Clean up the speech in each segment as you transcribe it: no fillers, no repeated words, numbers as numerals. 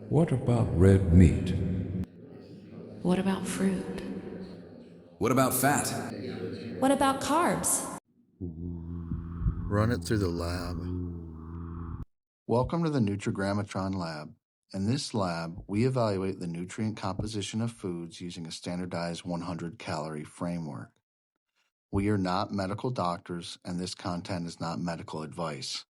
What about red meat? What about fruit? What about fat? What about carbs? Run it through the lab. Welcome to the Nutragrammatron Lab. In this lab, we evaluate the nutrient composition of foods using a standardized 100-calorie framework. We are not medical doctors, and this content is not medical advice.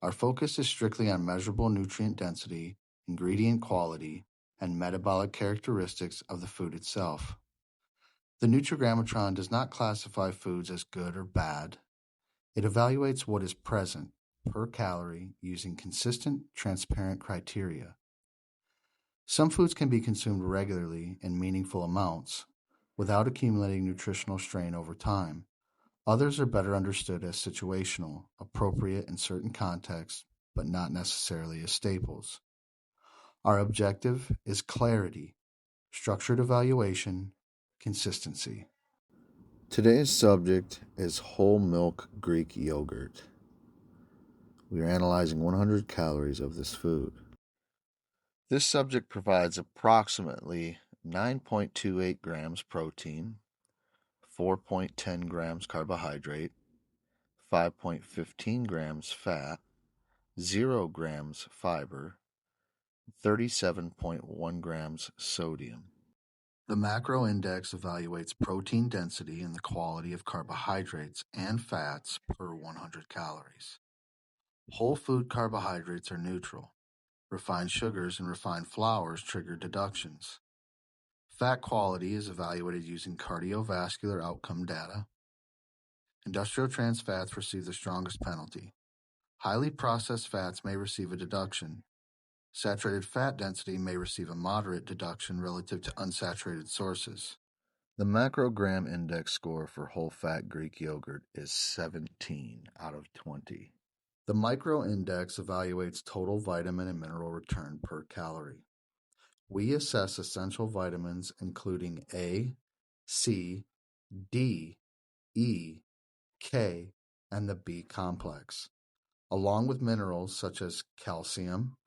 Our focus is strictly on measurable nutrient density, ingredient quality, and metabolic characteristics of the food itself. The Nutragrammatron does not classify foods as good or bad. It evaluates what is present per calorie using consistent, transparent criteria. Some foods can be consumed regularly in meaningful amounts without accumulating nutritional strain over time. Others are better understood as situational, appropriate in certain contexts, but not necessarily as staples. Our objective is clarity, structured evaluation, consistency. Today's subject is whole milk Greek yogurt. We are analyzing 100 calories of this food. This subject provides approximately 9.28 grams protein, 4.10 grams carbohydrate, 5.15 grams fat, 0 grams fiber, 37.1 grams sodium. The macro index evaluates protein density and the quality of carbohydrates and fats per 100 calories. Whole food carbohydrates are neutral. Refined sugars and refined flours trigger deductions. Fat quality is evaluated using cardiovascular outcome data. Industrial trans fats receive the strongest penalty. Highly processed fats may receive a deduction. Saturated fat density may receive a moderate deduction relative to unsaturated sources. The macrogram index score for whole fat Greek yogurt is 17 out of 20. The micro index evaluates total vitamin and mineral return per calorie. We assess essential vitamins including A, C, D, E, K, and the B complex, along with minerals such as calcium,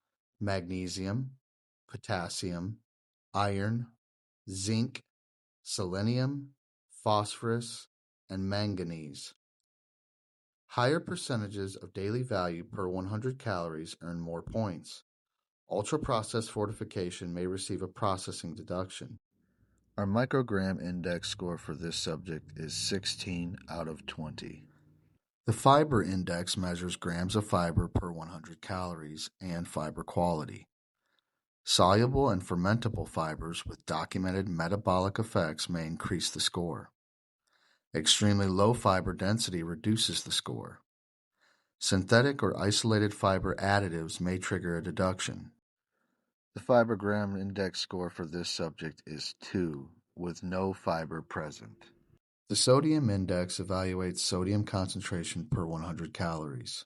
magnesium, potassium, iron, zinc, selenium, phosphorus, and manganese. Higher percentages of daily value per 100 calories earn more points. Ultra-processed fortification may receive a processing deduction. Our microgram index score for this subject is 16 out of 20. The fiber index measures grams of fiber per 100 calories and fiber quality. Soluble and fermentable fibers with documented metabolic effects may increase the score. Extremely low fiber density reduces the score. Synthetic or isolated fiber additives may trigger a deduction. The fibergram index score for this subject is 2, with no fiber present. The sodium index evaluates sodium concentration per 100 calories.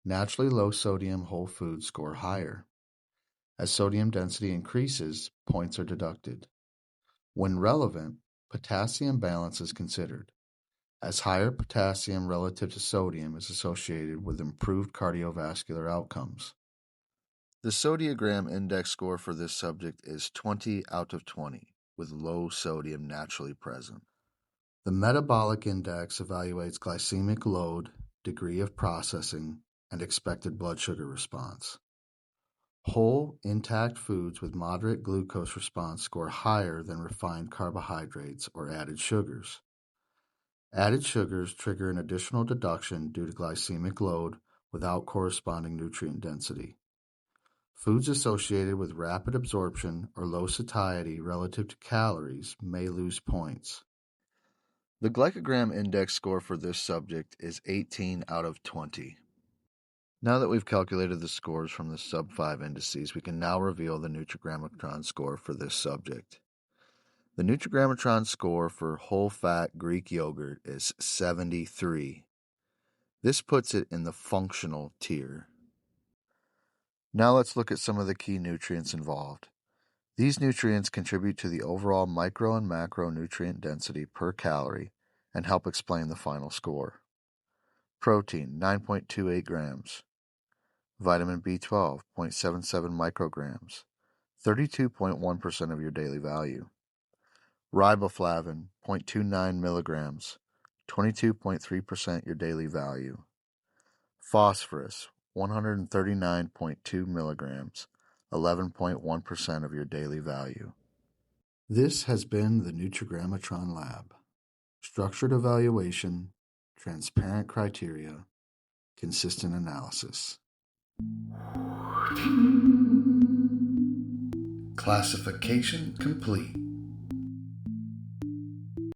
Naturally low sodium whole foods score higher. As sodium density increases, points are deducted. When relevant, potassium balance is considered, as higher potassium relative to sodium is associated with improved cardiovascular outcomes. The sodiogram index score for this subject is 20 out of 20, with low sodium naturally present. The metabolic index evaluates glycemic load, degree of processing, and expected blood sugar response. Whole, intact foods with moderate glucose response score higher than refined carbohydrates or added sugars. Added sugars trigger an additional deduction due to glycemic load without corresponding nutrient density. Foods associated with rapid absorption or low satiety relative to calories may lose points. The glycogram index score for this subject is 18 out of 20. Now that we've calculated the scores from the sub-5 indices, we can now reveal the Nutragrammatron score for this subject. The Nutragrammatron score for whole-fat Greek yogurt is 73. This puts it in the functional tier. Now let's look at some of the key nutrients involved. These nutrients contribute to the overall micro and macronutrient density per calorie and help explain the final score. Protein, 9.28 grams. Vitamin B12, 0.77 micrograms. 32.1% of your daily value. Riboflavin, 0.29 milligrams, 22.3% your daily value. Phosphorus, 139.2 milligrams, 11.1% of your daily value. This has been the Nutragrammatron Lab. Structured evaluation, transparent criteria, consistent analysis. Classification complete.